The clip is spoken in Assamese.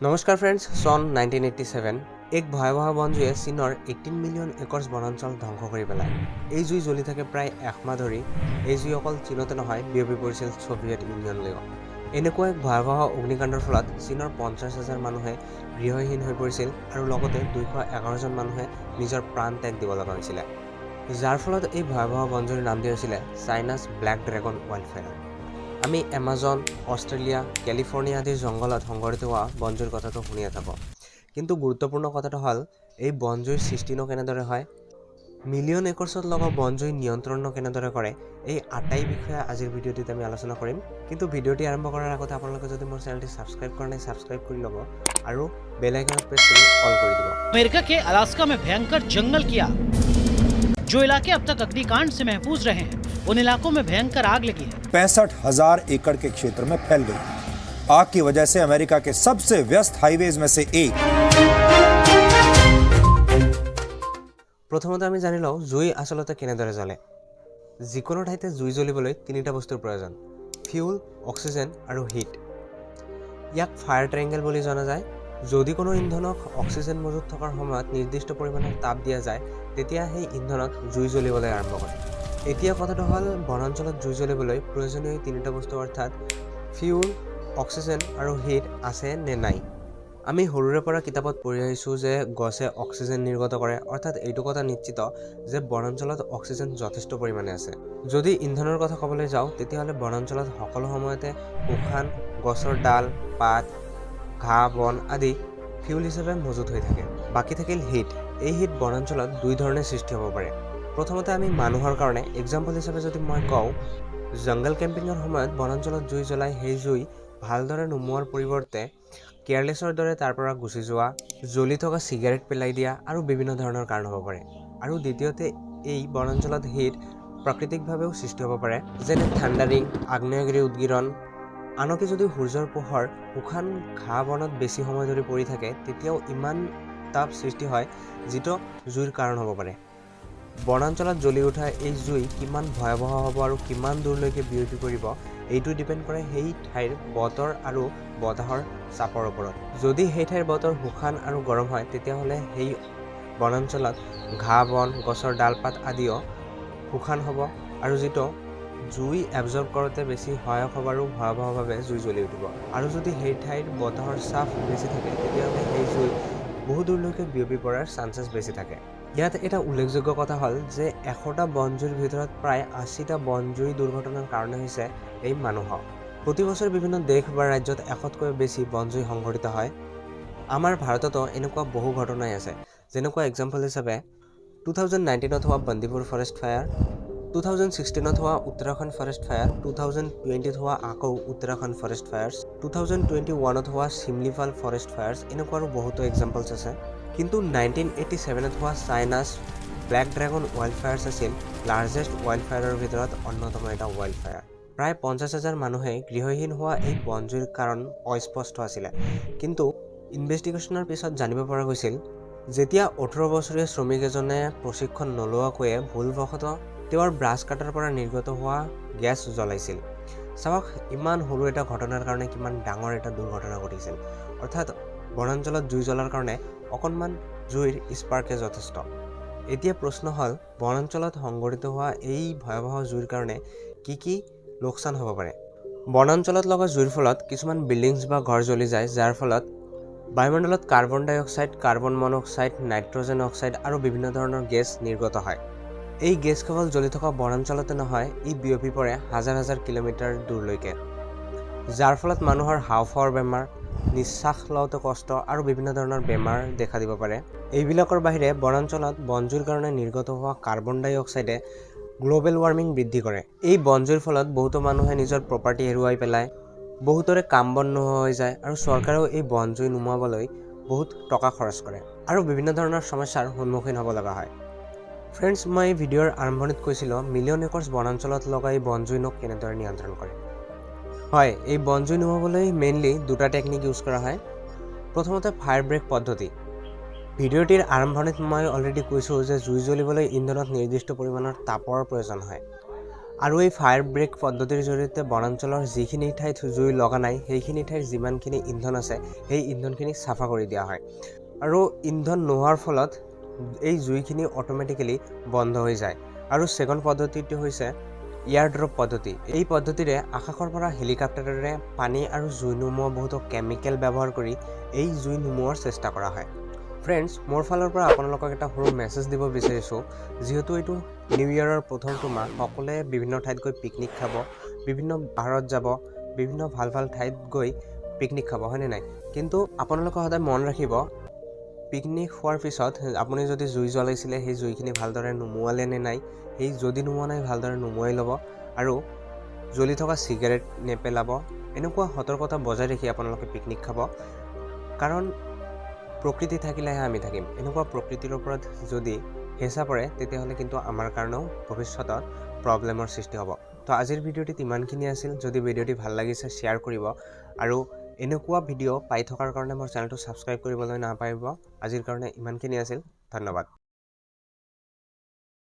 নমস্কাৰ ফ্ৰেণ্ডছ, চন 1987 এক ভয়াবহ বনজুয়ে চীনৰ 18 মিলিয়ন একৰ্ছ বনাঞ্চল ধ্বংস কৰি পেলায়। এই জুই জ্বলি থাকে প্ৰায় একমাহ ধৰি। এই জুই অকল চীনতে নহয়, বিয়পি পৰিছিল ছোভিয়েট ইউনিয়নলৈও। এনেকুৱা এক ভয়াবহ অগ্নিকাণ্ডৰ ফলত চীনৰ 50,000 মানুহে গৃহহীন হৈ পৰিছিল আৰু লগতে 211জন মানুহে নিজৰ প্ৰাণ ত্যাগ দিব লগা হৈছিলে, যাৰ ফলত এই ভয়াবহ বনজুইৰ নাম দিয়া হৈছিলে চাইনাছ ব্লেক ড্ৰেগন ৱাইল্ডফায়াৰ। আমি এমাজন, অষ্ট্ৰেলিয়া, কেলিফৰ্ণিয়া আদিৰ জংঘলত সংঘটিত হোৱা বনজুইৰ কথাটো শুনিয়ে থাকোঁ। কিন্তু গুৰুত্বপূৰ্ণ কথাটো হ'ল, এই বনজুইৰ সৃষ্টিনো কেনেদৰে হয়, মিলিয়ন একৰ্ছত লগা বনজুই নিয়ন্ত্ৰণনো কেনেদৰে কৰে, এই আটাই বিষয়ে আজিৰ ভিডিঅ'টিত আমি আলোচনা কৰিম। কিন্তু ভিডিঅ'টি আৰম্ভ কৰাৰ আগতে আপোনালোকে যদি মোৰ চেনেলটি ছাবস্ক্ৰাইব কৰা নাই, ছাবস্ক্ৰাইব কৰি ল'ব আৰু বেল আইকনত প্ৰেছ কৰি অল কৰি দিব। अमेरिका के अलास्का में भयंकर जंगल की आग। जो इलाके अब तक अग्निकांड से महफूज रहे हैं, उन इलाकों में भयंकर आग लगी है। 65,000 एकड़ के क्षेत्र में फैल गई। आग की वजह से अमेरिका के सबसे व्यस्त हाईवेज में से एक। প্ৰথমতে আমি জানি লওঁ জুই আচলতে কেনেদৰে জ্বলে। যিকোনো ঠাইতে জুই জ্বলিবলৈ তিনিটা বস্তুৰ প্ৰয়োজন: ফিউল, অক্সিজেন আৰু হিট। ইয়াক ফায়াৰ ট্ৰায়েংগল বুলি জনা যায়। যদি কোনো ইন্ধনক অক্সিজেন মজুত থকাৰ সময়ত নিৰ্দিষ্ট পৰিমাণৰ তাপ দিয়া যায়, তেতিয়া সেই ইন্ধনত জুই জ্বলিবলৈ আৰম্ভ কৰে। এতিয়া কথাটো হ'ল, বনাঞ্চলত জুই জ্বলিবলৈ প্ৰয়োজনীয় তিনিটা বস্তু অৰ্থাৎ ফিউল, অক্সিজেন আৰু হিট আছে নে নাই। আমি সৰুৰে পৰা কিতাপত পঢ়ি আহিছোঁ যে গছে অক্সিজেন নিৰ্গত কৰে, অৰ্থাৎ এইটো কথা নিশ্চিত যে বনাঞ্চলত অক্সিজেন যথেষ্ট পৰিমাণে আছে। যদি ইন্ধনৰ কথা ক'বলৈ যাওঁ, তেতিয়াহ'লে বনাঞ্চলত সকলো সময়তে শুকান গছৰ ডাল, পাত, ঘাঁহ, বন আদি ফিউল হিচাপে মজুত হৈ থাকে। বাকী থাকিল হিট। এই হিট বনাঞ্চলত দুই ধৰণে সৃষ্টি হ'ব পাৰে। প্ৰথমতে আমি মানুহৰ কাৰণে এক্সাম্পল হিচাপে যদি মই কওঁ, জংগল কেম্পিঙৰ সময়ত বনাঞ্চলত জুই জ্বলাই সেই জুই ভালদৰে নুমুৱাৰ পৰিৱৰ্তে কেয়াৰলেছৰ দৰে তাৰ পৰা গুচি যোৱা, জ্বলি থকা চিগাৰেট পেলাই দিয়া আৰু বিভিন্ন ধৰণৰ কাৰণ হ'ব পাৰে। আৰু দ্বিতীয়তে, এই বনাঞ্চলত হিট প্ৰাকৃতিকভাৱেও সৃষ্টি হ'ব পাৰে, যেনে থাণ্ডাৰিং, আগ্নেয়গিৰি উদগীৰণ। আনকি যদি সূৰ্যৰ পোহৰ শুকান ঘাঁহ বনত বেছি সময় ধৰি পৰি থাকে, তেতিয়াও ইমান তাপ সৃষ্টি হয় যিটো জুইৰ কাৰণ হ'ব পাৰে। বনাঞ্চলত জ্বলি উঠা এই জুই কিমান ভয়াবহ হ'ব আৰু কিমান দূৰলৈকে বিয়পি পৰিব, এইটো ডিপেণ্ড কৰে সেই ঠাইৰ বতৰ আৰু বতাহৰ চাপৰ ওপৰত। যদি সেই ঠাইৰ বতৰ শুকান আৰু গৰম হয়, তেতিয়াহ'লে সেই বনাঞ্চলত ঘাঁহ বন, গছৰ ডালপাত আদিও শুকান হ'ব আৰু যিটো জুই এবজৰ্ব কৰোঁতে বেছি সহায়ক হ'ব আৰু ভয়াবহভাৱে জুই জ্বলি উঠিব। আৰু যদি সেই ঠাইৰ বতাহৰ চাপ বেছি থাকে, তেতিয়াহ'লে সেই জুই বহু দূৰলৈকে বিয়পি পৰাৰ চান্সেছ বেছি থাকে। ইয়াত এটা উল্লেখযোগ্য কথা হ'ল যে 100টা বনজুইৰ ভিতৰত প্ৰায় 80টা বনজুই দুৰ্ঘটনাৰ কাৰণে হৈছে এই মানুহক। প্ৰতি বছৰে বিভিন্ন দেশ বা ৰাজ্যত 100তকৈ বেছি বনজুই সংঘটিত হয়। আমাৰ ভাৰততো এনেকুৱা বহু ঘটনাই আছে। যেনেকুৱা এক্সাম্পল হিচাপে 2019ত হোৱা বন্দিপুৰ ফৰেষ্ট ফায়াৰ, 2016ত হোৱা উত্তৰাখণ্ড ফৰেষ্ট ফায়াৰ, 2020ত হোৱা আকৌ উত্তৰাখণ্ড ফৰেষ্ট ফায়াৰ্ছ, 2021ত হোৱা শিমলিপাল ফৰেষ্ট ফায়াৰ্ছ, এনেকুৱা আৰু বহুতো এক্সাম্পলছ আছে। কিন্তু 1987ত হোৱা চাইনাছ ব্লেক ড্ৰেগন ৱাইল্ড ফায়াৰ্ছ আছিল লাৰ্জেষ্ট ৱাইল্ড ফায়াৰৰ ভিতৰত অন্যতম এটা ৱাইল্ড ফায়াৰ। প্ৰায় 50,000 মানুহে গৃহহীন হোৱা এই বনজুইৰ কাৰণ অস্পষ্ট আছিলে। কিন্তু ইনভেষ্টিগেশ্যনৰ পিছত জানিব পৰা গৈছিল, যেতিয়া 18 বছৰীয়া শ্ৰমিক এজনে প্ৰশিক্ষণ নোলোৱাকৈয়ে ভুলবশতঃ তেওঁৰ ব্ৰাছ কাটাৰ পৰা নিৰ্গত হোৱা গেছ জ্বলাইছিল। চাওক, ইমান সৰু এটা ঘটনাৰ কাৰণে কিমান ডাঙৰ এটা দুৰ্ঘটনা ঘটিছিল। অৰ্থাৎ বনাঞ্চলত জুই জ্বলাৰ কাৰণে অকণমান জুইৰ স্পাৰ্কে যথেষ্ট। এতিয়া প্ৰশ্ন হ'ল, বনাঞ্চলত সংঘটিত হোৱা এই ভয়াবহ জুইৰ কাৰণে কি লোকচান হ'ব পাৰে। বনাঞ্চলত লগা জুইৰ ফলত কিছুমান বিল্ডিংছ বা ঘৰ জ্বলি যায়, যাৰ ফলত বায়ুমণ্ডলত carbon dioxide, carbon monoxide, nitrogen oxide আৰু বিভিন্ন ধৰণৰ গেছ নিৰ্গত হয়। এই গেছ কেৱল জ্বলি থকা বনাঞ্চলতে নহয়, ই বিয়পি পৰে হাজাৰ হাজাৰ কিলোমিটাৰ দূৰলৈকে, যাৰ ফলত মানুহৰ হাঁওফাঁওৰ বেমাৰ, নিশ্বাস লওঁতে কষ্ট আৰু বিভিন্ন ধৰণৰ বেমাৰ দেখা দিব পাৰে। এইবিলাকৰ বাহিৰে বনাঞ্চলত বনজুইৰ কাৰণে নিৰ্গত হোৱা কাৰ্বন ডাই অক্সাইডে গ্ল'বেল ৱাৰ্মিং বৃদ্ধি কৰে। এই বনজুইৰ ফলত বহুতো মানুহে নিজৰ প্ৰপাৰ্টি হেৰুৱাই পেলায়, বহুতৰে কাম বন নোহোৱা হৈ যায় আৰু চৰকাৰেও এই বনজুই নুমুৱাবলৈ বহুত টকা খৰচ কৰে আৰু বিভিন্ন ধৰণৰ সমস্যাৰ সন্মুখীন হ'ব লগা হয়। ফ্ৰেণ্ডছ, মই এই ভিডিঅ'ৰ আৰম্ভণিত কৈছিলোঁ মিলিয়ন একৰ্ছ বনাঞ্চলত লগা এই বনজুইনক কেনেদৰে নিয়ন্ত্ৰণ কৰে। হয়, এই বনজুই নুমুৱাবলৈ মেইনলি দুটা টেকনিক ইউজ কৰা হয়। প্ৰথমতে ফায়াৰ ব্ৰেক পদ্ধতি। ভিডিঅ'টিৰ আৰম্ভণিত মই অলৰেডি কৈছোঁ যে জুই জ্বলিবলৈ ইন্ধনত নিৰ্দিষ্ট পৰিমাণৰ তাপৰ প্ৰয়োজন হয়। আৰু এই ফায়াৰ ব্ৰেক পদ্ধতিৰ জৰিয়তে বনাঞ্চলৰ যিখিনি ঠাইত জুই লগা নাই সেইখিনি ঠাইৰ যিমানখিনি ইন্ধন আছে সেই ইন্ধনখিনি চাফা কৰি দিয়া হয় আৰু ইন্ধন নোহোৱাৰ ফলত এই জুইখিনি অটোমেটিক্যালি বন্ধ হৈ যায় আৰু সেকেন্ড পদ্ধতিটো হৈছে এয়াৰ ড্ৰপ পদ্ধতি এই পদ্ধতিৰে আকাশৰ পৰা হেলিকপ্টাৰেৰে পানী আৰু জুই নুমুৱা বহুতো কেমিকেল ব্যৱহাৰ কৰি এই জুই নুমুৱাৰ চেষ্টা কৰা হয় ফ্ৰেণ্ডছ মোৰ ফালৰ পৰা আপোনালোকক এটা সৰু মেছেজ দিব বিচাৰিছোঁ যেহেতু এইটো নিউ ইয়াৰৰ প্ৰথমটো মাহ সকলোৱে বিভিন্ন ঠাইত গৈ পিকনিক খাব বিভিন্ন পাহাৰত যাব বিভিন্ন ভাল ভাল ঠাইত গৈ পিকনিক খাব হয়নে নাই কিন্তু আপোনালোকে সদায় মন ৰাখিব পিকনিক হোৱাৰ পিছত আপুনি যদি জুই জ্বলাইছিলে সেই জুইখিনি ভালদৰে নুমুৱালে নে নাই সেই যদি নুমুৱা নাই ভালদৰে নুমুৱাই ল'ব আৰু জ্বলি থকা সিগাৰেট নেপেলাব এনেকুৱা সতৰ্কতা বজাই ৰাখি আপোনালোকে পিকনিক খাব কাৰণ প্ৰকৃতি থাকিলেহে আমি থাকিম এনেকুৱা প্ৰকৃতিৰ ওপৰত যদি হেঁচা পৰে তেতিয়াহ'লে কিন্তু আমাৰ কাৰণেও ভৱিষ্যতত প্ৰব্লেমৰ সৃষ্টি হ'ব তো আজিৰ ভিডিঅ'টিত ইমানখিনি আছিল যদি ভিডিঅ'টি ভাল লাগিছে শ্বেয়াৰ কৰিব আৰু এনেকুৱা ভিডিঅ' পাই থকাৰ কাৰণে মোৰ চেনেলটো ছাবস্ক্ৰাইব কৰিবলৈ নাপাহৰিব আজিৰ কাৰণে ইমানখিনি আছিল ধন্যবাদ